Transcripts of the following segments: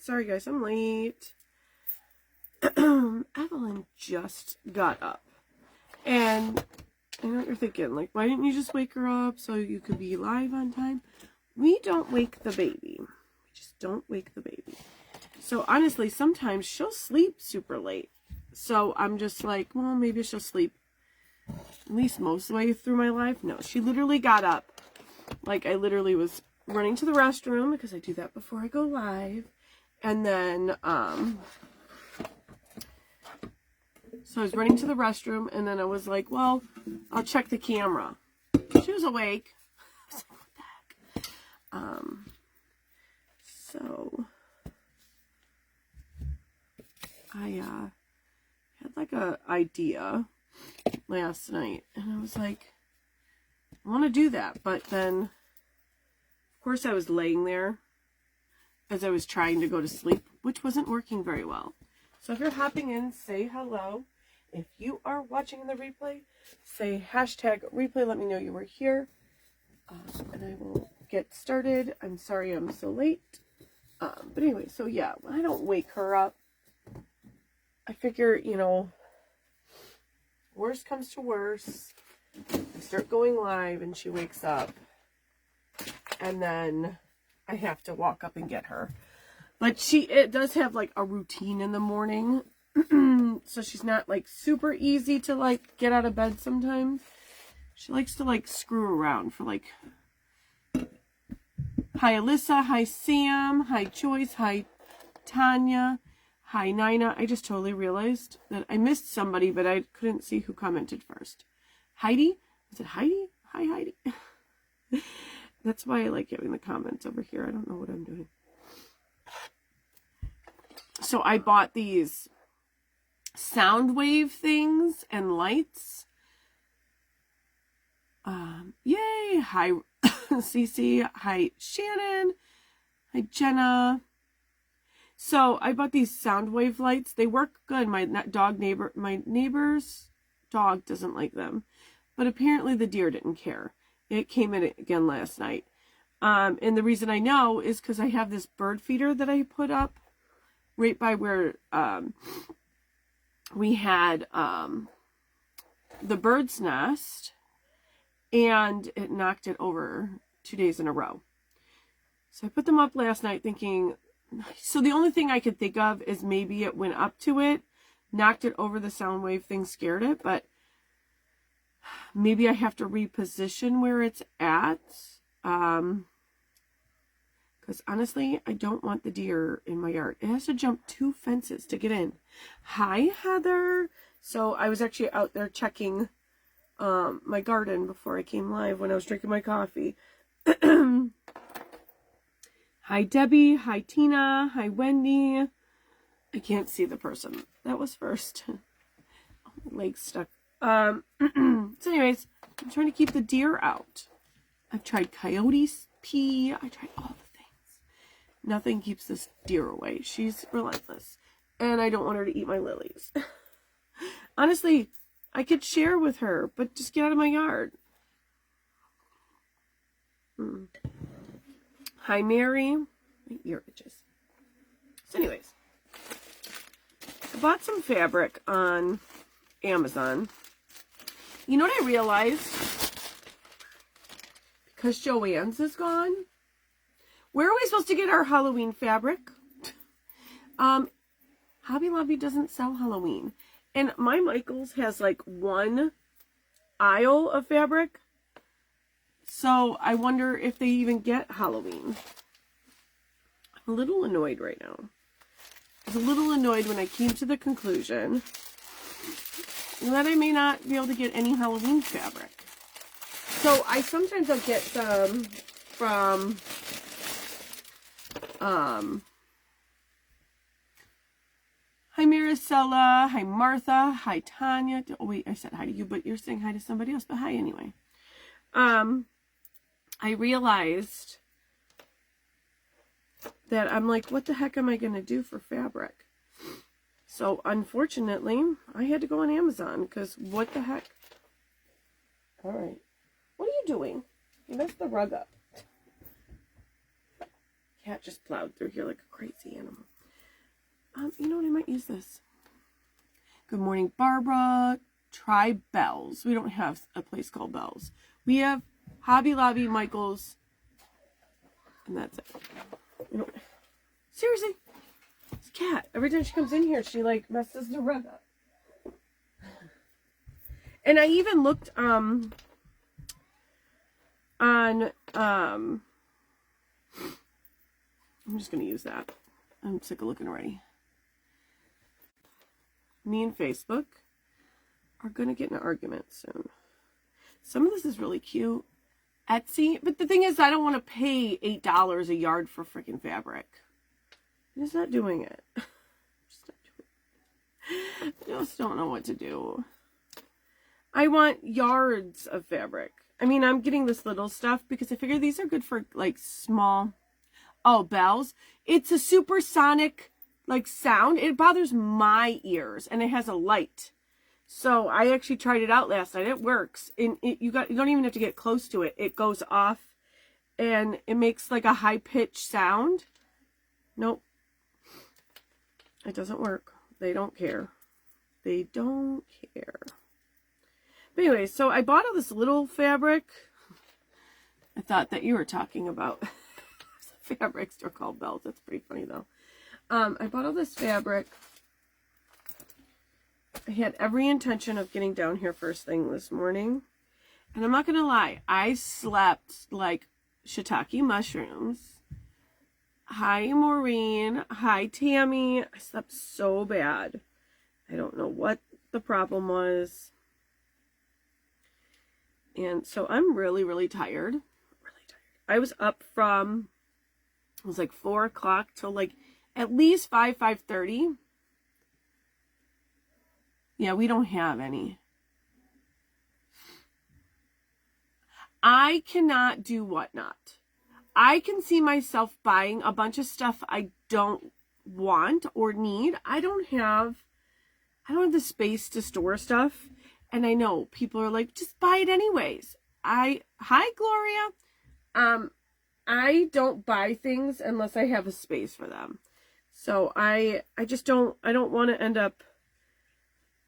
Sorry guys, I'm late. Evelyn just got up. And I know what you're thinking, like, why didn't you just wake her up so you could be live on time? We don't wake the baby. We just don't wake the baby. So honestly, sometimes she'll sleep super late. So I'm just like, well, maybe she'll sleep at least most of the way through my life. No, she literally got up. Like, I literally was running to the restroom because I do that before I go live. And then, so I was running to the restroom, and then I was like, well, I'll check the camera. She was awake. I was like, what the heck? So I had like a idea last night, and I was like, I want to do that, but then of course I was laying there as I was trying to go to sleep, which wasn't working very well. So if you're hopping in, say hello. If you are watching the replay, say hashtag replay, let me know you were here, and I will get started. I'm sorry I'm so late, but anyway, so yeah, when I don't wake her up, I figure, you know, worst comes to worst, I start going live and she wakes up, and then I have to walk up and get her. But it does have like a routine in the morning, so she's not like super easy to like get out of bed sometimes. She likes to like screw around for like, hi Alyssa, hi Sam, hi Joyce, hi Tanya, hi Nina. I just totally realized that I missed somebody, but I couldn't see who commented first. Heidi? Is it Heidi? Hi Heidi. That's why I like having the comments over here. I don't know what I'm doing. So I bought these sound wave things and lights. Yay! Hi Cece. Hi Shannon. Hi Jenna. So I bought these sound wave lights. They work good. My neighbor's dog doesn't like them, but apparently the deer didn't care. It came in again last night. And the reason I know is because I have this bird feeder that I put up right by where we had the bird's nest, and it knocked it over 2 days in a row. So I put them up last night thinking, so the only thing I could think of is maybe it went up to it, knocked it over, the sound wave thing scared it, but maybe I have to reposition where it's at. Because honestly, I don't want the deer in my yard. It has to jump 2 fences to get in. Hi, Heather. So I was actually out there checking my garden before I came live when I was drinking my coffee. Hi, Debbie. Hi, Tina. Hi, Wendy. I can't see the person that was first. Oh, my leg's stuck. So anyways, I'm trying to keep the deer out. I've tried coyotes pee. I tried all the things. Nothing keeps this deer away. She's relentless. And I don't want her to eat my lilies. Honestly, I could share with her, but just get out of my yard. Hi, Mary. My ear itches. So anyways, I bought some fabric on Amazon. You know what I realized? Because Joann's is gone, where are we supposed to get our Halloween fabric? Hobby Lobby doesn't sell Halloween. And my Michaels has like one aisle of fabric. So I wonder if they even get Halloween. I'm a little annoyed right now. I was a little annoyed when I came to the conclusion that I may not be able to get any Halloween fabric. So I sometimes I'll get some from hi Maricela, hi Martha, hi Tanya. Oh wait, I said hi to you, but you're saying hi to somebody else, but hi anyway. I realized that I'm like, what the heck am I going to do for fabric? So unfortunately, I had to go on Amazon because what the heck? All right. What are you doing? You messed the rug up. Cat just plowed through here like a crazy animal. You know what? I might use this. Good morning, Barbara. Try Bell's. We don't have a place called Bell's. We have Hobby Lobby, Michael's, and that's it. Seriously, this cat. Every time she comes in here, she like messes the rug up. And I even looked on I'm just gonna use that. I'm sick of looking already. Me and Facebook are gonna get in an argument soon. Some of this is really cute. Etsy, but the thing is, I don't want to pay $8 a yard for freaking fabric. I'm just not doing it. I just don't know what to do. I want yards of fabric. I mean, I'm getting this little stuff because I figure these are good for like small. Oh, Bell's. It's a supersonic like sound. It bothers my ears and it has a light. So I actually tried it out last night. It works. And you don't even have to get close to it. It goes off and it makes like a high pitched sound. Nope. It doesn't work. They don't care. They don't care. But anyway, so I bought all this little fabric. I thought that you were talking about a fabric store called Bell's. That's pretty funny though. I bought all this fabric. I had every intention of getting down here first thing this morning. And I'm not going to lie. I slept like shiitake mushrooms. Hi, Maureen. Hi, Tammy. I slept so bad. I don't know what the problem was. And so I'm really, really tired. Really tired. I was up from, it was like 4 o'clock till like at least 5:30. Yeah, we don't have any. I cannot do whatnot. I can see myself buying a bunch of stuff I don't want or need. I don't have the space to store stuff. And I know people are like, just buy it anyways. Hi, Gloria. I don't buy things unless I have a space for them. So I don't want to end up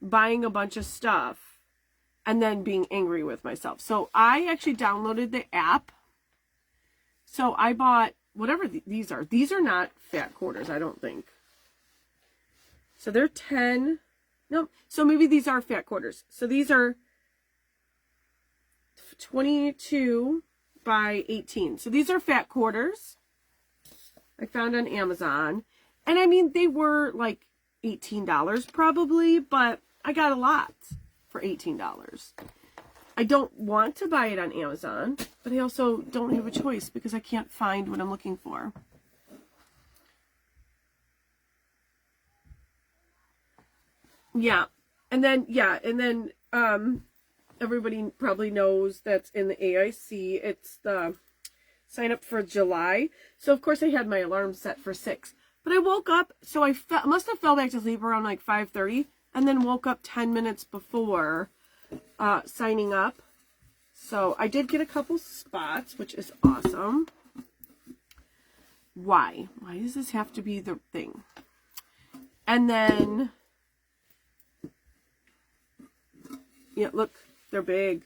buying a bunch of stuff and then being angry with myself. So I actually downloaded the app. So I bought whatever these are. These are not fat quarters, I don't think. So they're 10. Nope. So maybe these are fat quarters. So these are 22 by 18. So these are fat quarters. I found on Amazon. And I mean, they were like $18 probably, but I got a lot for $18. I don't want to buy it on Amazon, but I also don't have a choice because I can't find what I'm looking for. Yeah. And then everybody probably knows that's in the AIC. It's the sign up for July. So of course I had my alarm set for 6. But I woke up, so I must have fell back to sleep around like 5:30 and then woke up 10 minutes before signing up. So I did get a couple spots, which is awesome. Why? Why does this have to be the thing? And then, yeah, look, they're big.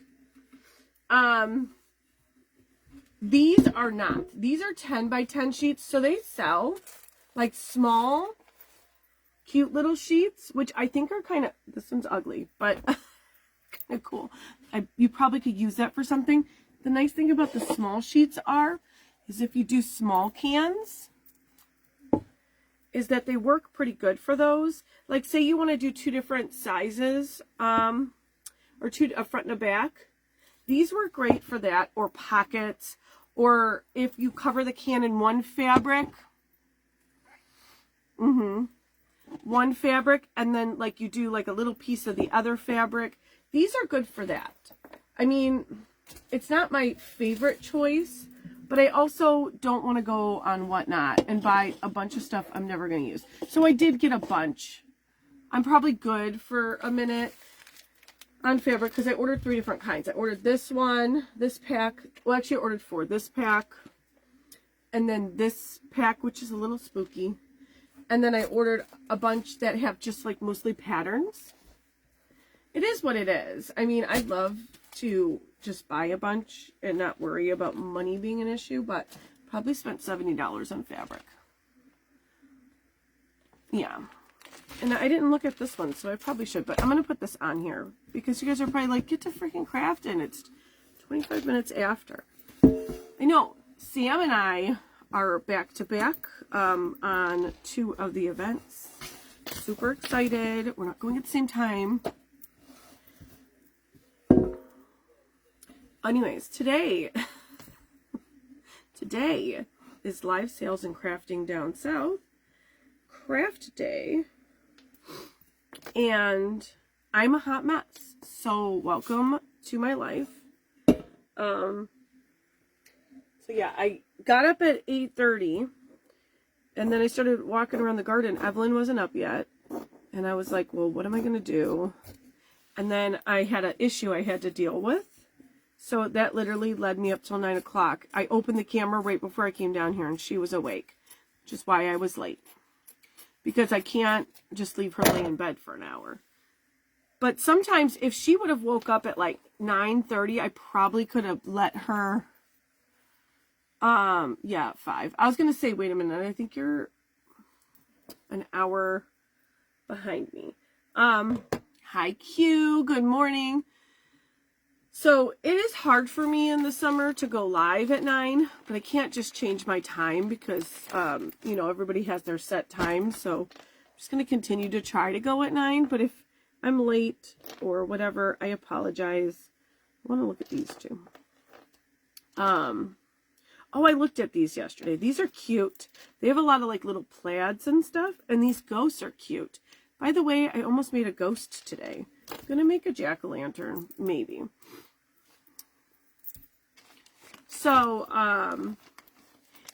These are not. These are 10 by 10 sheets, so they sell like small, cute little sheets, which I think are kind of, this one's ugly, but kind of cool. You probably could use that for something. The nice thing about the small sheets is if you do small cans, is that they work pretty good for those. Like say you want to do 2 different sizes, or a front and a back. These work great for that, or pockets, or if you cover the can in one fabric, one fabric, and then like you do like a little piece of the other fabric. These are good for that. I mean, it's not my favorite choice, but I also don't want to go on Whatnot and buy a bunch of stuff I'm never going to use. So I did get a bunch. I'm probably good for a minute on fabric because I ordered 3 different kinds. I ordered this one, this pack. Well, actually I ordered 4. This pack, and then this pack, which is a little spooky. And then I ordered a bunch that have just like mostly patterns. It is what it is. I mean, I'd love to just buy a bunch and not worry about money being an issue, but probably spent $70 on fabric. Yeah. And I didn't look at this one, so I probably should, but I'm going to put this on here because you guys are probably like, get to freaking crafting. It's 25 minutes after. I know Sam and I are back to back on 2 of the events. Super excited. We're not going at the same time. Anyways, today is Live Sales and Crafting Down South Craft Day, and I'm a hot mess, so welcome to my life. So yeah, I got up at 8:30, and then I started walking around the garden. Evelyn wasn't up yet, and I was like, well, what am I going to do? And then I had an issue I had to deal with. So that literally led me up till 9 o'clock. I opened the camera right before I came down here and she was awake, which is why I was late. Because I can't just leave her lay in bed for an hour. But sometimes if she would have woke up at like 9:30, I probably could have let her, yeah, 5. I was going to say, wait a minute, I think you're an hour behind me. Hi Q, good morning. So it is hard for me in the summer to go live at 9, but I can't just change my time because, you know, everybody has their set time. So I'm just going to continue to try to go at 9. But if I'm late or whatever, I apologize. I want to look at these too. Oh, I looked at these yesterday. These are cute. They have a lot of like little plaids and stuff. And these ghosts are cute. By the way, I almost made a ghost today. I'm going to make a jack-o'-lantern, maybe. So,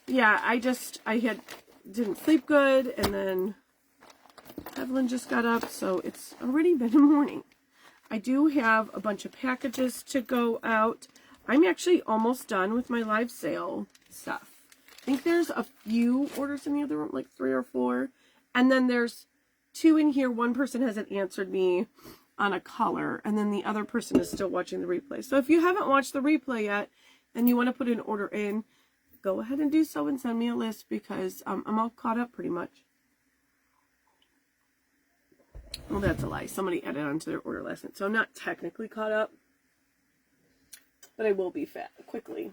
yeah, I didn't sleep good, and then Evelyn just got up, so it's already been a morning. I do have a bunch of packages to go out. I'm actually almost done with my live sale stuff. I think there's a few orders in the other room, like 3 or 4, and then there's 2 in here. One person hasn't answered me on a color, and then the other person is still watching the replay. So if you haven't watched the replay yet, and you want to put an order in, go ahead and do so and send me a list because I'm all caught up pretty much. Well, that's a lie. Somebody added on to their order last night. So I'm not technically caught up, but I will be quickly.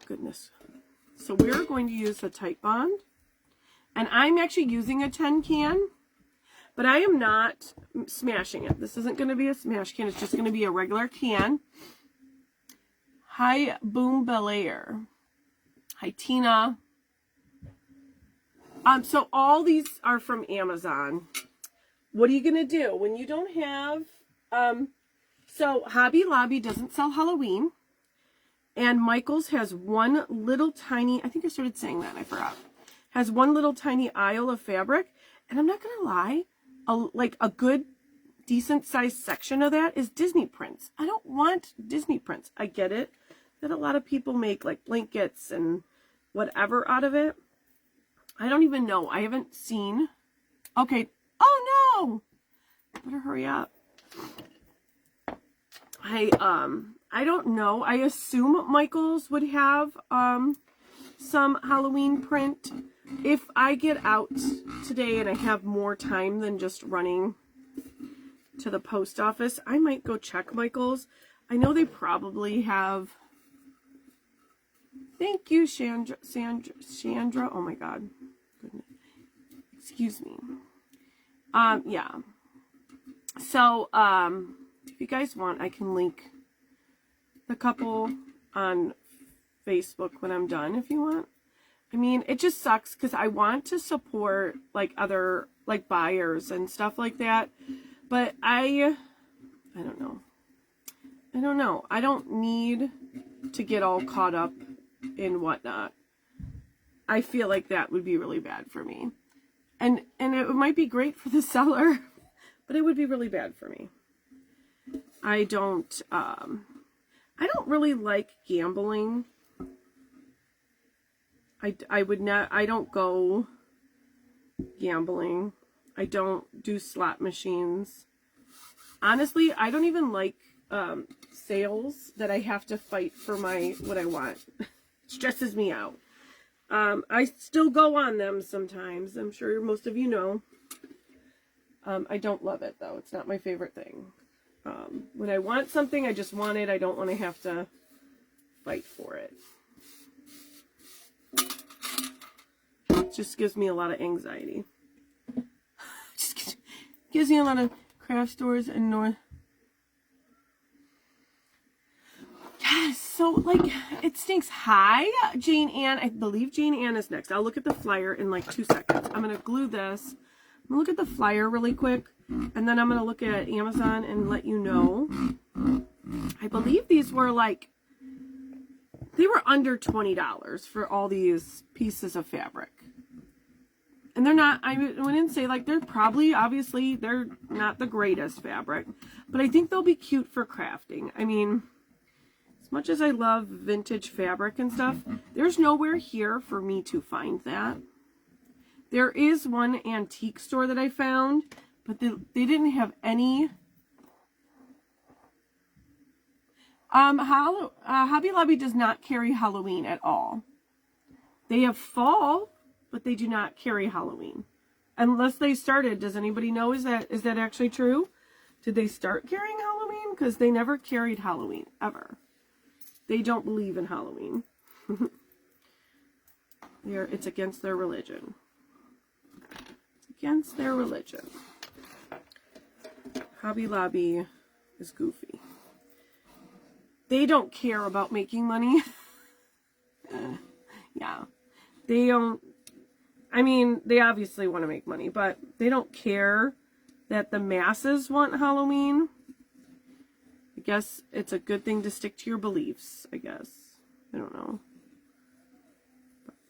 Goodness. So we're going to use a Titebond. And I'm actually using a 10 can. But I am not smashing it. This isn't going to be a smash can. It's just going to be a regular can. Hi, Boom Belair. Hi, Tina. So all these are from Amazon. What are you going to do when you don't have... so Hobby Lobby doesn't sell Halloween. And Michael's has one little tiny... I think I started saying that and I forgot. Has one little tiny aisle of fabric. And I'm not going to lie. Like a good, decent sized section of that is Disney prints. I don't want Disney prints. I get it that a lot of people make like blankets and whatever out of it. I don't even know. I haven't seen. Okay. Oh no! Better hurry up. I don't know. I assume Michael's would have some Halloween print. If I get out today and I have more time than just running to the post office, I might go check Michael's. I know they probably have. Thank you, Chandra. Oh my God. Goodness. Excuse me. Yeah. So, if you guys want, I can link the couple on Facebook when I'm done if you want. I mean, it just sucks because I want to support like other like buyers and stuff like that. But I don't know. I don't need to get all caught up in whatnot. I feel like that would be really bad for me. And it might be great for the seller, but it would be really bad for me. I don't really like gambling. I would not, I don't go gambling. I don't do slot machines. Honestly, I don't even like sales that I have to fight for what I want. It stresses me out. I still go on them sometimes. I'm sure most of you know. I don't love it though. It's not my favorite thing. When I want something, I just want it. I don't want to have to fight for it. It just gives me a lot of anxiety. Just gives me a lot of craft stores and North. Yes, so like it stinks. Hi, Jane Ann. I believe Jane Ann is next. I'll look at the flyer in like 2 seconds. I'm gonna glue this. I'm gonna look at the flyer really quick, and then I'm gonna look at Amazon and let you know. I believe these were like, they were under $20 for all these pieces of fabric. And they're not, I wouldn't say like, they're probably, obviously, they're not the greatest fabric, but I think they'll be cute for crafting. I mean, as much as I love vintage fabric and stuff, there's nowhere here for me to find that. There is one antique store that I found, but they didn't have any. Hobby Lobby does not carry Halloween at all. They have fall, but they do not carry Halloween. Unless they started. Does anybody know? Is that actually true? Did they start carrying Halloween? Because they never carried Halloween, ever. They don't believe in Halloween. It's against their religion. It's against their religion. Hobby Lobby is goofy. They don't care about making money. Yeah. They don't, I mean, they obviously want to make money, but they don't care that the masses want Halloween. I guess it's a good thing to stick to your beliefs, I guess. I don't know.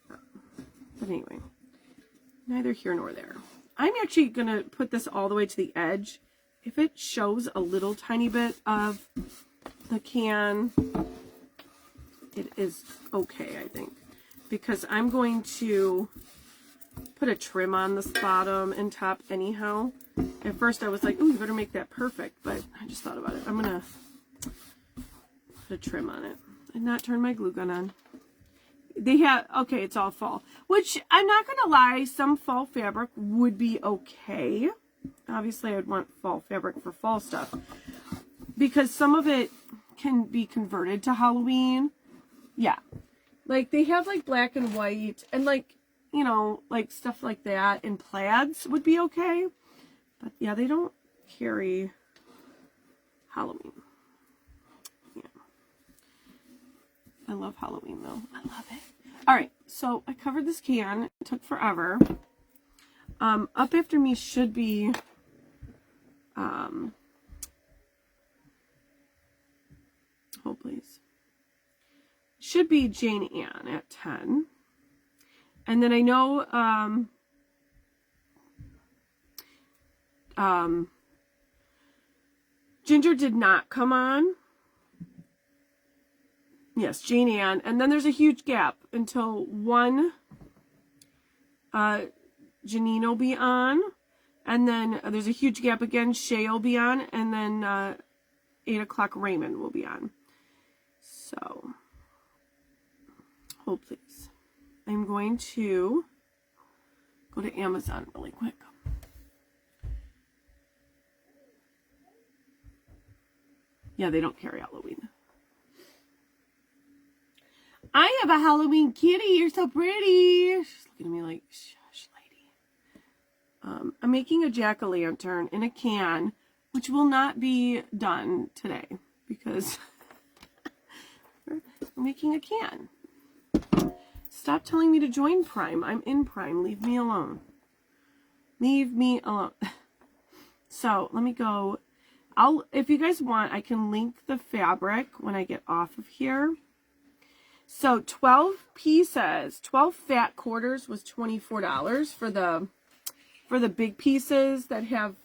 But anyway, neither here nor there. I'm actually going to put this all the way to the edge. If it shows a little tiny bit of the can, it is okay, I think. Because I'm going to put a trim on this bottom and top anyhow. At first I was like, ooh, you better make that perfect, but I just thought about it. I'm going to put a trim on it and not turn my glue gun on. They have, okay, it's all fall. Which, I'm not going to lie, some fall fabric would be okay. Obviously, I would want fall fabric for fall stuff. Because some of it can be converted to Halloween. Yeah. Like, they have, like, black and white. And, like, you know, like, stuff like that. And plaids would be okay. But, yeah, they don't carry Halloween. Yeah. I love Halloween, though. I love it. All right, so I covered this can. It took forever. Up after me should be hold please. Should be Jane Ann at 10. And then I know Ginger did not come on. Yes, Jane Ann. And then there's a huge gap until 1 Janine will be on. And then there's a huge gap again. Shay will be on. And then 8 o'clock Raymond will be on. So, hold please. I'm going to go to Amazon really quick. Yeah, they don't carry Halloween. I have a Halloween kitty. You're so pretty. She's looking at me like, shush, lady. I'm making a jack-o'-lantern in a can, which will not be done today because we're making a can. Stop telling me to join Prime. I'm in Prime. Leave me alone. Leave me alone. So let me go. If you guys want, I can link the fabric when I get off of here. So 12 pieces, 12 fat quarters was $24 for the big pieces that have,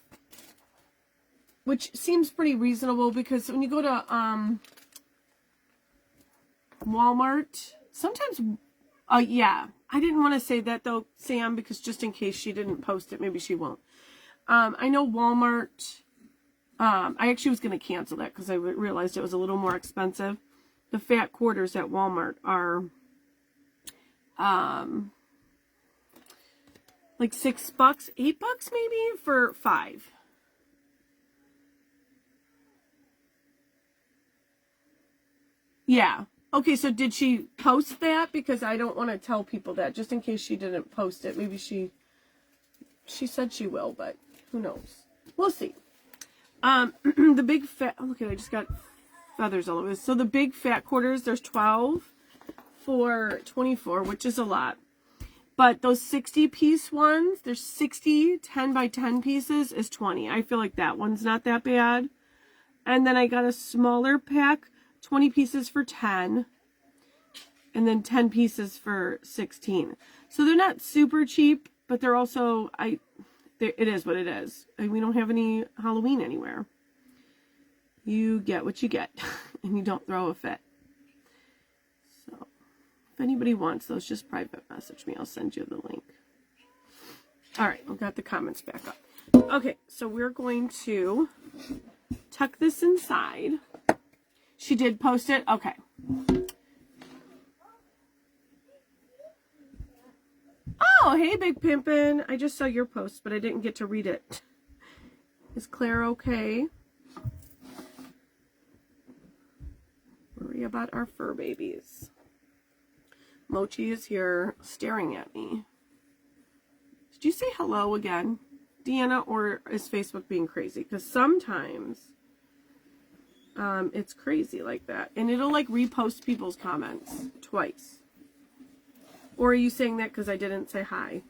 which seems pretty reasonable because when you go to Walmart, sometimes Yeah. I didn't want to say that though, Sam, because just in case she didn't post it, maybe she won't. I know Walmart, I actually was going to cancel that because I realized it was a little more expensive. The fat quarters at Walmart are, like $6, $8 maybe for 5. Yeah. Okay, so did she post that? Because I don't want to tell people that, just in case she didn't post it. Maybe she said she will, but who knows? We'll see. The big fat, oh, look at it, I just got feathers all over this. So the big fat quarters, there's 12 for $24, which is a lot. But those 60-piece ones, there's 60, 10 by 10 pieces is $20. I feel like that one's not that bad. And then I got a smaller pack, 20 pieces for $10, and then 10 pieces for $16. So they're not super cheap, but they're also, it is what it is. We don't have any Halloween anywhere. You get what you get, and you don't throw a fit. So, if anybody wants those, just private message me. I'll send you the link. All right, we've got the comments back up. Okay, so we're going to tuck this inside. She did post it? Okay. Oh, hey, Big Pimpin'. I just saw your post, but I didn't get to read it. Is Claire okay? Worry about our fur babies. Mochi is here staring at me. Did you say hello again, Deanna, or is Facebook being crazy? Because sometimes it's crazy like that. And it'll like repost people's comments twice. Or are you saying that because I didn't say hi?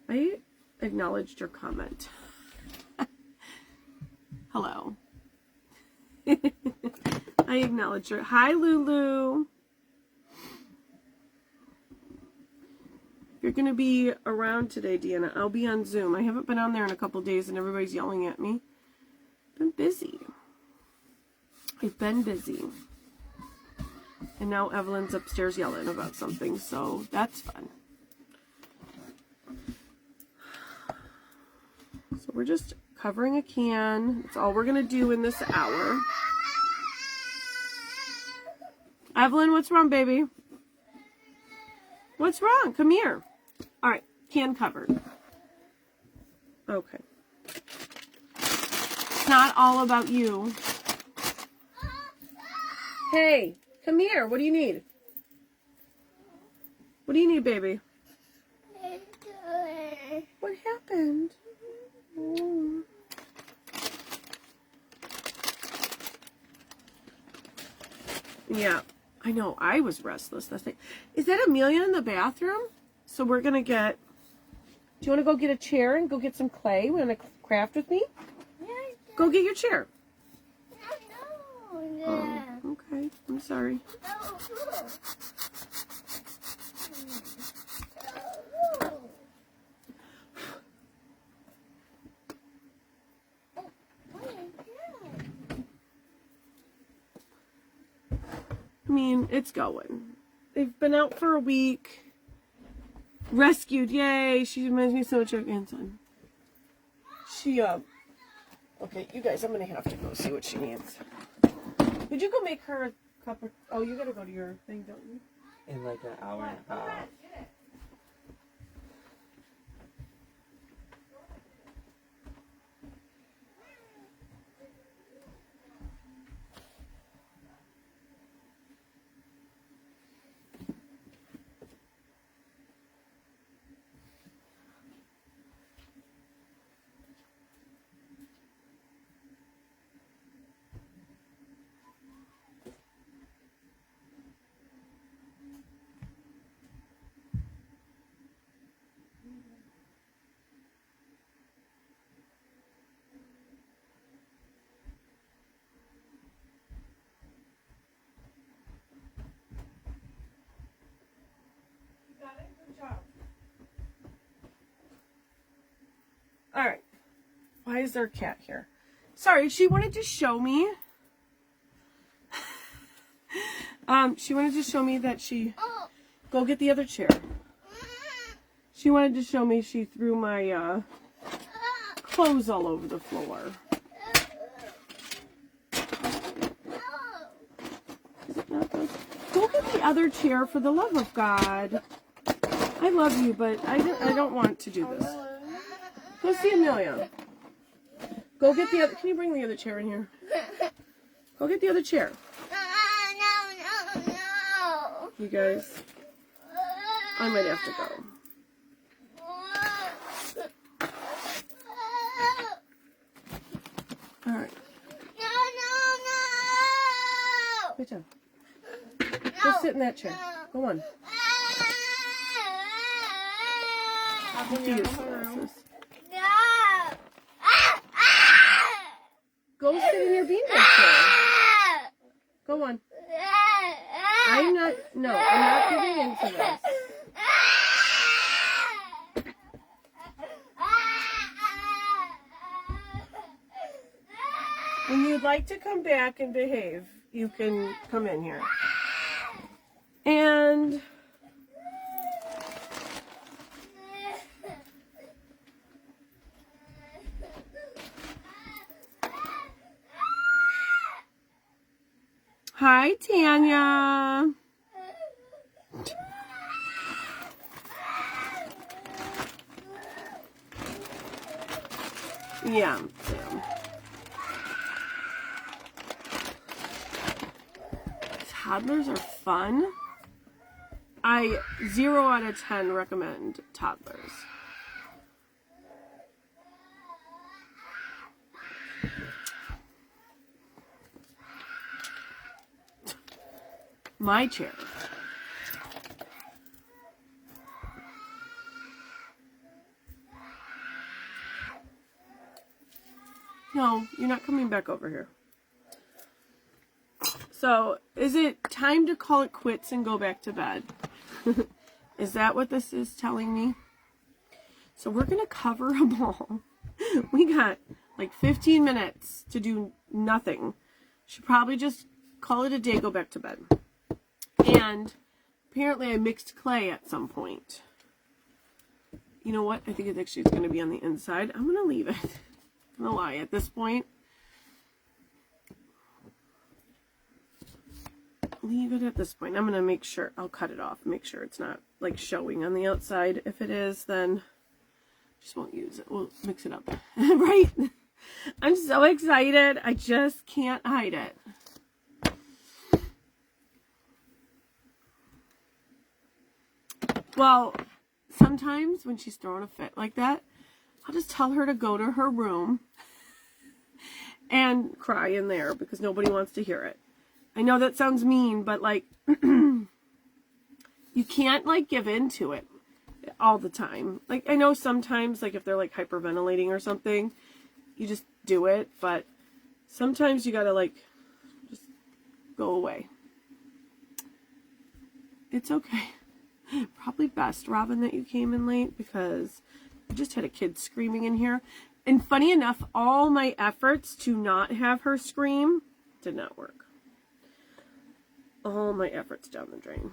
I acknowledged your comment. Hello. I acknowledged your... Hi, Lulu. If you're going to be around today, Deanna, I'll be on Zoom. I haven't been on there in a couple days and everybody's yelling at me. I've been busy. I've been busy. And now Evelyn's upstairs yelling about something, so that's fun. So we're just covering a can. That's all we're going to do in this hour. Evelyn, what's wrong, baby? What's wrong? Come here. All right, can covered. Okay. It's not all about you. Hey, come here. What do you need? What do you need, baby? What happened? Oh. Yeah, I know. I was restless last night. Is that Amelia in the bathroom? So we're going to get... Do you want to go get a chair and go get some clay? Want to craft with me? Go get your chair. Oh, okay. I'm sorry. I mean, it's going. They've been out for a week. Rescued, yay! She reminds me so much of grandson. She, okay, you guys, I'm gonna have to go see what she needs. Would you go make her a cup of... Oh, you gotta go to your thing, don't you? In like an hour and a half. Alright. Why is there a cat here? Sorry, she wanted to show me. She wanted to show me that she Go get the other chair. She wanted to show me she threw my clothes all over the floor. Is it not good? Go get the other chair for the love of God. I love you, but I don't want to do this. Go see Amelia. Go get the other... Can you bring the other chair in here? Go get the other chair. No. You guys, I might have to go. All right. No. Good job. Go sit in that chair. Go on. What do you use? Go sit in your beanbag chair. Go on. I'm not giving into this. When you'd like to come back and behave, you can come in here. And hi, Tanya. Yeah. Toddlers are fun. I 0 out of 10 recommend toddlers. My chair. No, you're not coming back over here. So, is it time to call it quits and go back to bed? Is that what this is telling me? So we're going to cover a ball. We got like 15 minutes to do nothing. Should probably just call it a day, go back to bed. And apparently I mixed clay at some point. You know what? I think it's going to be on the inside. I'm going to leave it. I'm going to lie at this point. Leave it at this point. I'm going to make sure, I'll cut it off, make sure it's not like showing on the outside. If it is, then just won't use it. We'll mix it up. Right? I'm so excited. I just can't hide it. Well, sometimes when she's throwing a fit like that, I'll just tell her to go to her room and cry in there because nobody wants to hear it. I know that sounds mean, but like, you can't like give in to it all the time. Like, I know sometimes, like if they're like hyperventilating or something, you just do it, but sometimes you gotta like, just go away. It's okay. Probably best, Robin, that you came in late because I just had a kid screaming in here. And funny enough, all my efforts to not have her scream did not work. All my efforts down the drain.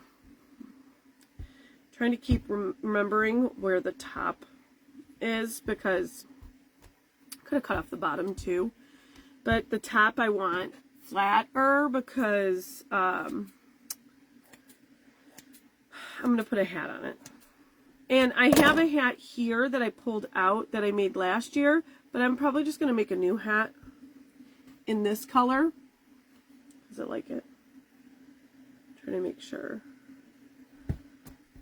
Trying to keep remembering where the top is because I could have cut off the bottom too. But the top I want flatter because I'm going to put a hat on it. And I have a hat here that I pulled out that I made last year, but I'm probably just going to make a new hat in this color. Does it like it? Trying to make sure.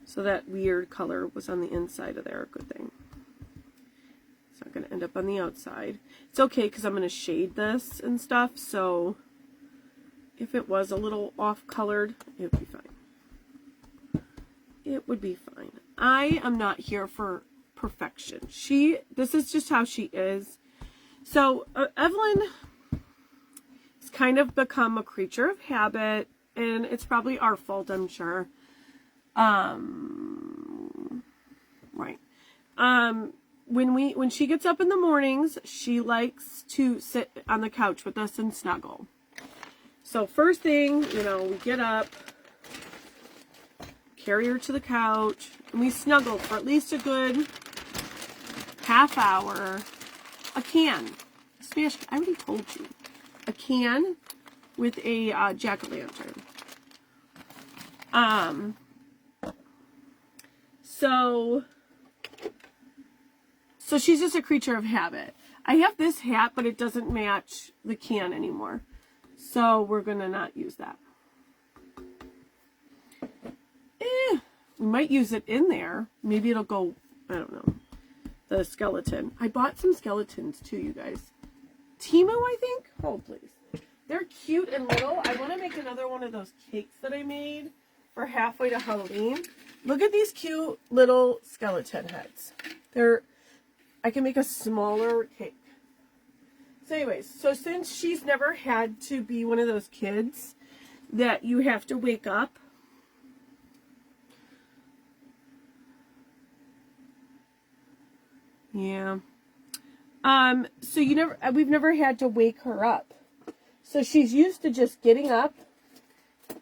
So that weird color was on the inside of there. Good thing. It's not going to end up on the outside. It's okay because I'm going to shade this and stuff. So if it was a little off colored, it would be fine. It would be fine. I am not here for perfection. This is just how she is. So Evelyn has kind of become a creature of habit. And it's probably our fault, I'm sure. Right. When she gets up in the mornings, she likes to sit on the couch with us and snuggle. So first thing, we get up. carry her to the couch, and we snuggle for at least a good half hour. A can. Smash, I already told you. A can with a jack-o'-lantern. So she's just a creature of habit. I have this hat, but it doesn't match the can anymore. So we're going to not use that. We might use it in there. Maybe it'll go, I don't know, the skeleton. I bought some skeletons too, you guys. Temu, I think? Hold, please. They're cute and little. I want to make another one of those cakes that I made for halfway to Halloween. Look at these cute little skeleton heads. I can make a smaller cake. So anyways, so since she's never had to be one of those kids that you have to wake up, yeah. So we've never had to wake her up. So she's used to just getting up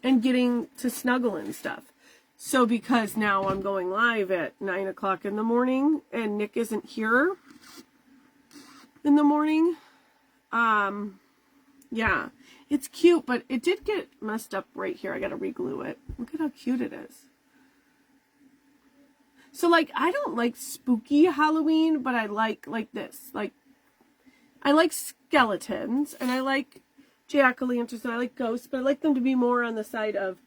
and getting to snuggle and stuff. So because now I'm going live at 9 o'clock in the morning and Nick isn't here in the morning, yeah, it's cute, but it did get messed up right here. I gotta re-glue it. Look at how cute it is. So, like, I don't like spooky Halloween, but I like this. Like, I like skeletons, and I like jack-o'-lanterns, and I like ghosts, but I like them to be more on the side of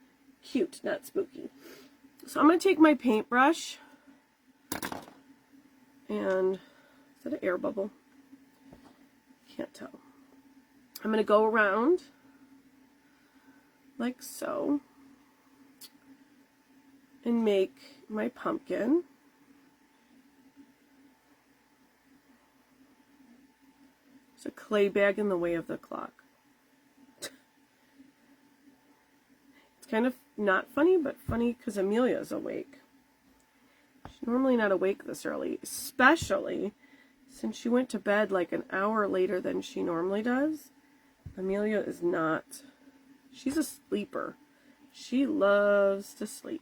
cute, not spooky. So I'm going to take my paintbrush, and, is that an air bubble? Can't tell. I'm going to go around, like so, and make my pumpkin. There's a clay bag in the way of the clock. It's kind of not funny, but funny because Amelia's awake. She's normally not awake this early, especially since she went to bed like an hour later than she normally does. Amelia is not. She's a sleeper. She loves to sleep.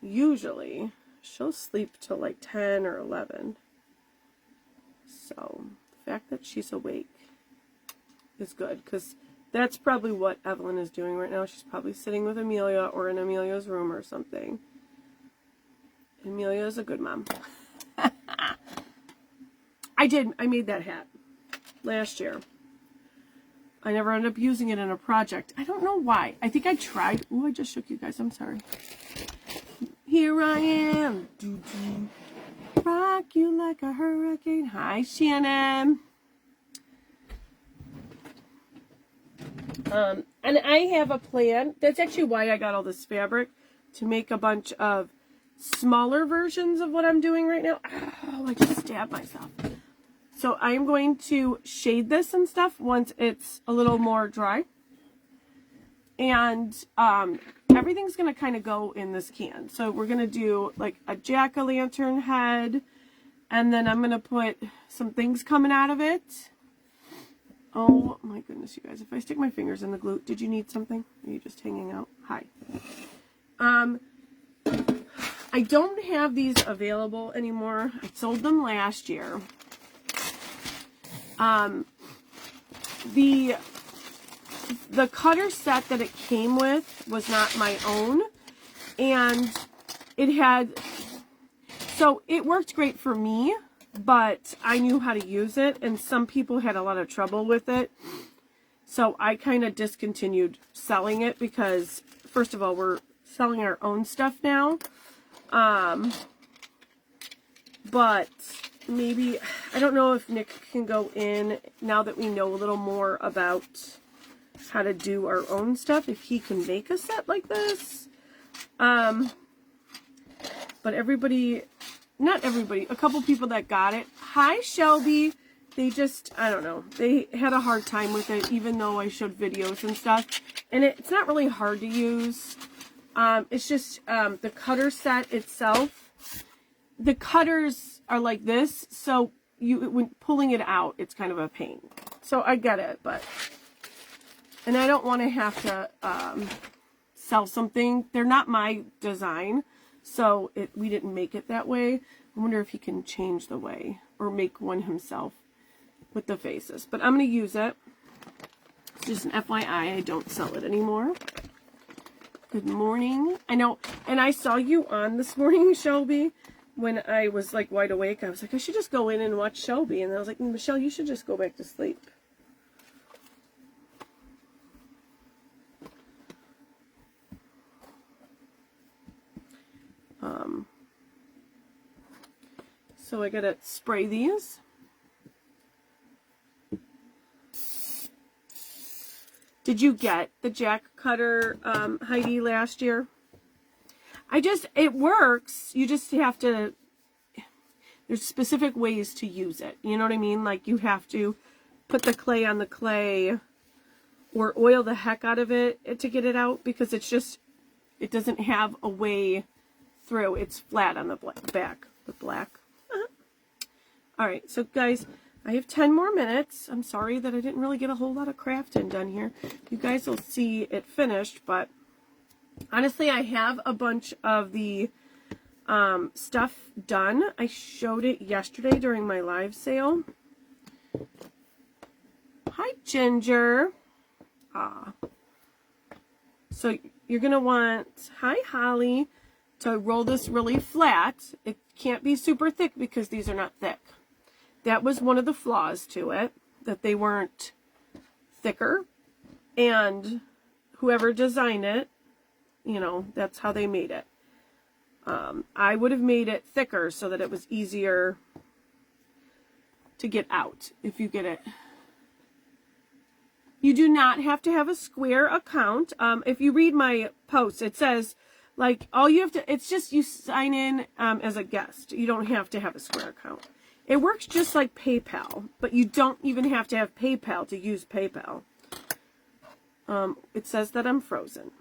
Usually, she'll sleep till like 10 or 11. So, the fact that she's awake is good, because that's probably what Evelyn is doing right now. She's probably sitting with Amelia or in Amelia's room or something. Amelia is a good mom. I made that hat last year. I never ended up using it in a project. I don't know why. I think I tried. Ooh, I just shook you guys. I'm sorry. Here I am. Rock you like a hurricane. Hi, Shannon. And I have a plan. That's actually why I got all this fabric, to make a bunch of smaller versions of what I'm doing right now. Oh, I just stabbed myself. So I'm going to shade this and stuff once it's a little more dry. And everything's going to kind of go in this can. So we're going to do like a jack-o'-lantern head. And then I'm going to put some things coming out of it. Oh my goodness, you guys. If I stick my fingers in the glue, did you need something? Are you just hanging out? Hi. I don't have these available anymore. I sold them last year. The cutter set that it came with was not my own, and so it worked great for me, but I knew how to use it, and some people had a lot of trouble with it, so I kind of discontinued selling it, because first of all, we're selling our own stuff now, but maybe, I don't know if Nick can go in, now that we know a little more about how to do our own stuff, if he can make a set like this. But everybody, not everybody, a couple people that got it. Hi, Shelby. They just, I don't know, they had a hard time with it, even though I showed videos and stuff. And it's not really hard to use. It's just the cutter set itself. The cutters are like this, so when pulling it out, it's kind of a pain. So I get it, but, and I don't want to have to sell something. They're not my design, so we didn't make it that way. I wonder if he can change the way or make one himself with the faces. But I'm going to use it. It's just an FYI, I don't sell it anymore. Good morning. I know, and I saw you on this morning, Shelby, when I was like wide awake. I was like, I should just go in and watch Shelby. And I was like, Michelle, you should just go back to sleep. So I gotta spray these. Did you get the Jack Cutter, Heidi, last year? It works. You just have to, there's specific ways to use it. You know what I mean? Like you have to put the clay on the clay or oil the heck out of it to get it out, because it's just, it doesn't have a way through. It's flat on the back, the black. All right, so guys, I have 10 more minutes. I'm sorry that I didn't really get a whole lot of crafting done here. You guys will see it finished, but honestly, I have a bunch of the stuff done. I showed it yesterday during my live sale. Hi, Ginger. So you're going to want, hi, Holly, to roll this really flat. It can't be super thick because these are not thick. That was one of the flaws to it, that they weren't thicker. And whoever designed it, you know, that's how they made it. I would have made it thicker so that it was easier to get out if you get it. You do not have to have a Square account. If you read my post, it says, like, all you have to, it's just you sign in as a guest. You don't have to have a Square account. It works just like PayPal, but you don't even have to have PayPal to use PayPal. It says that I'm frozen.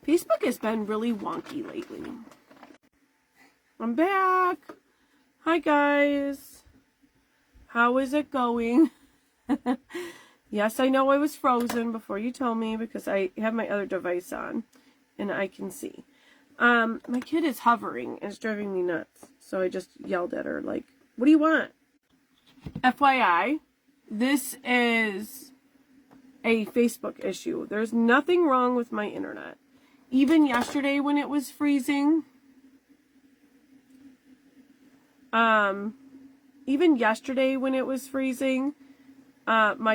Facebook has been really wonky lately. I'm back. Hi, guys. How is it going? Yes, I know I was frozen before you told me because I have my other device on and I can see. My kid is hovering and it's driving me nuts. So I just yelled at her like, what do you want? FYI, this is a Facebook issue. There's nothing wrong with my internet. Even yesterday when it was freezing, my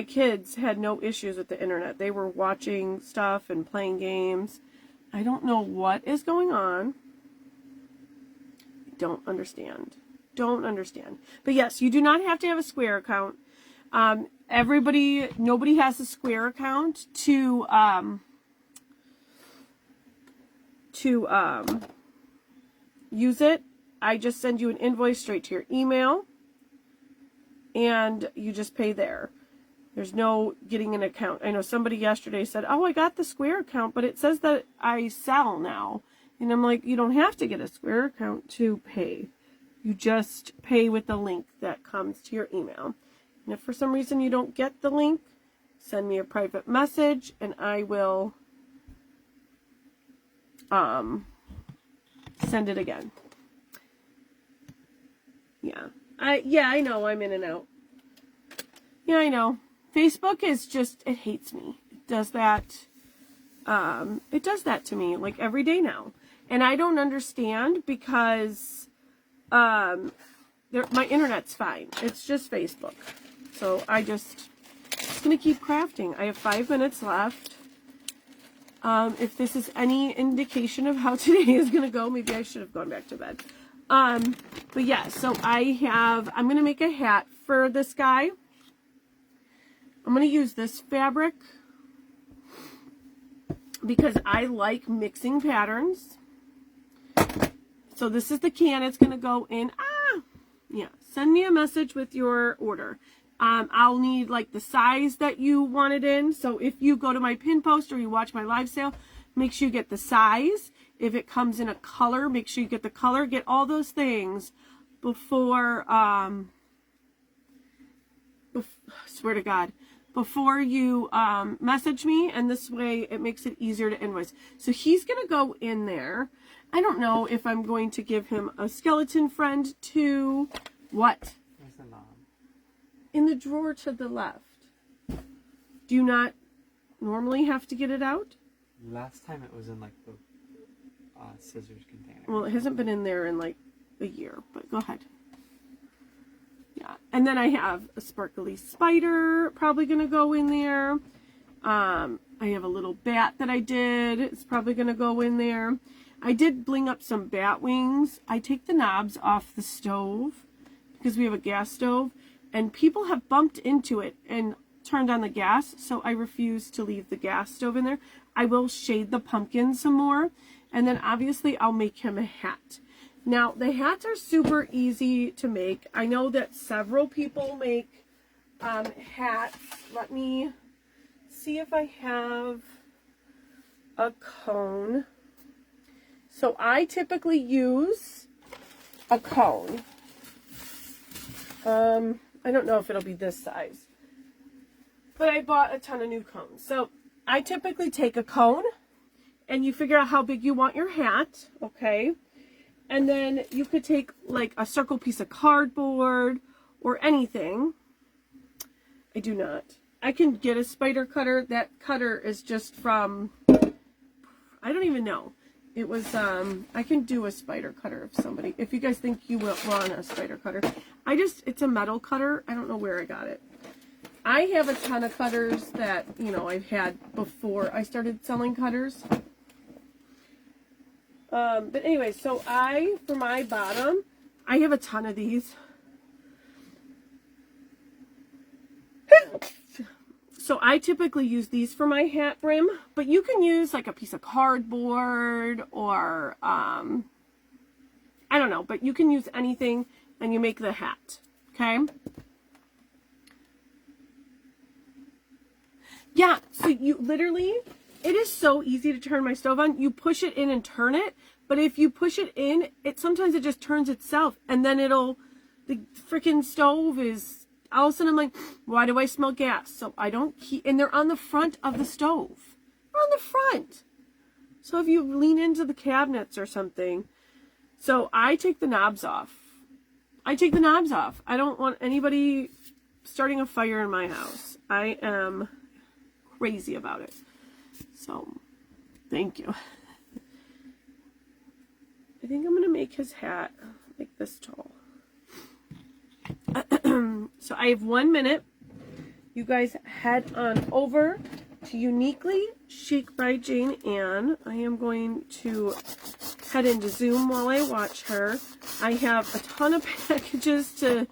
kids had no issues with the internet. They were watching stuff and playing games. I don't know what is going on. I don't understand. But yes, you do not have to have a Square account. Nobody has a Square account to use it. I just send you an invoice straight to your email and you just pay there. There's no getting an account. I know somebody yesterday said, oh, I got the Square account, but it says that I sell now. And I'm like, you don't have to get a Square account to pay. You just pay with the link that comes to your email. And if for some reason you don't get the link, send me a private message and I will send it again. Yeah. I know I'm in and out. Yeah, I know. Facebook is just, it hates me. It does that. It does that to me like every day now. And I don't understand because my internet's fine. It's just Facebook. So I'm just going to keep crafting. I have 5 minutes left. If this is any indication of how today is going to go, maybe I should have gone back to bed. But yeah, so I'm going to make a hat for this guy. I'm going to use this fabric because I like mixing patterns. So this is the can it's going to go in. Yeah, send me a message with your order. I'll need like the size that you want it in. So if you go to my pin post or you watch my live sale, make sure you get the size. If it comes in a color, make sure you get the color. Get all those things before, swear to God, before you message me, and this way it makes it easier to invoice. So he's going to go in there. I don't know if I'm going to give him a skeleton friend to what? Where's the knob? In the drawer to the left. Do you not normally have to get it out? Last time it was in like the scissors container. Well, it hasn't been in there in like a year, but go ahead. Yeah, and then I have a sparkly spider probably going to go in there. I have a little bat that I did. It's probably going to go in there. I did bling up some bat wings. I take the knobs off the stove because we have a gas stove, and people have bumped into it and turned on the gas, so I refuse to leave the gas stove in there. I will shade the pumpkin some more, and then obviously I'll make him a hat. Now, the hats are super easy to make. I know that several people make hats. Let me see if I have a cone. So I typically use a cone. I don't know if it'll be this size, but I bought a ton of new cones. So I typically take a cone, and you figure out how big you want your hat, okay? And then you could take like a circle piece of cardboard or anything. I do not. I can get a spider cutter. That cutter is just from, I don't even know. It was, I can do a spider cutter if you guys think you will want a spider cutter. It's a metal cutter. I don't know where I got it. I have a ton of cutters that, you know, I've had before I started selling cutters. But anyway, so for my bottom, I have a ton of these. So I typically use these for my hat brim, but you can use like a piece of cardboard or, I don't know, but you can use anything and you make the hat, okay? Yeah, so you literally, it is so easy to turn my stove on. You push it in and turn it, but if you push it in, sometimes it just turns itself, and then the freaking stove is, all of a sudden I'm like, why do I smell gas? So I don't keep, and they're on the front of the stove. They're on the front. So if you lean into the cabinets or something, so I take the knobs off. I don't want anybody starting a fire in my house. I am crazy about it. So, thank you. I think I'm going to make his hat like this tall. So I have 1 minute. You guys head on over to Uniquely Chic by Jane Ann. I am going to head into Zoom while I watch her. I have a ton of packages to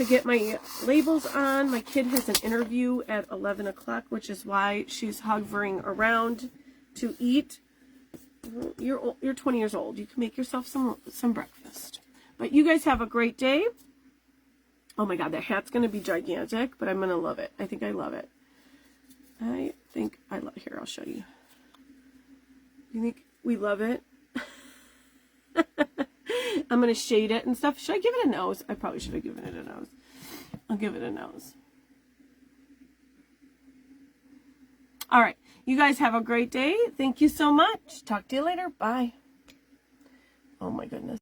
get my labels on. My kid has an interview at 11 o'clock, which is why she's hovering around to eat. You're 20 years old. You can make yourself some breakfast. But you guys have a great day. Oh my God, that hat's going to be gigantic, but I'm going to love it. I think I love it. Here, I'll show you. You think we love it? I'm going to shade it and stuff. Should I give it a nose? I probably should have given it a nose. I'll give it a nose. All right. You guys have a great day. Thank you so much. Talk to you later. Bye. Oh my goodness.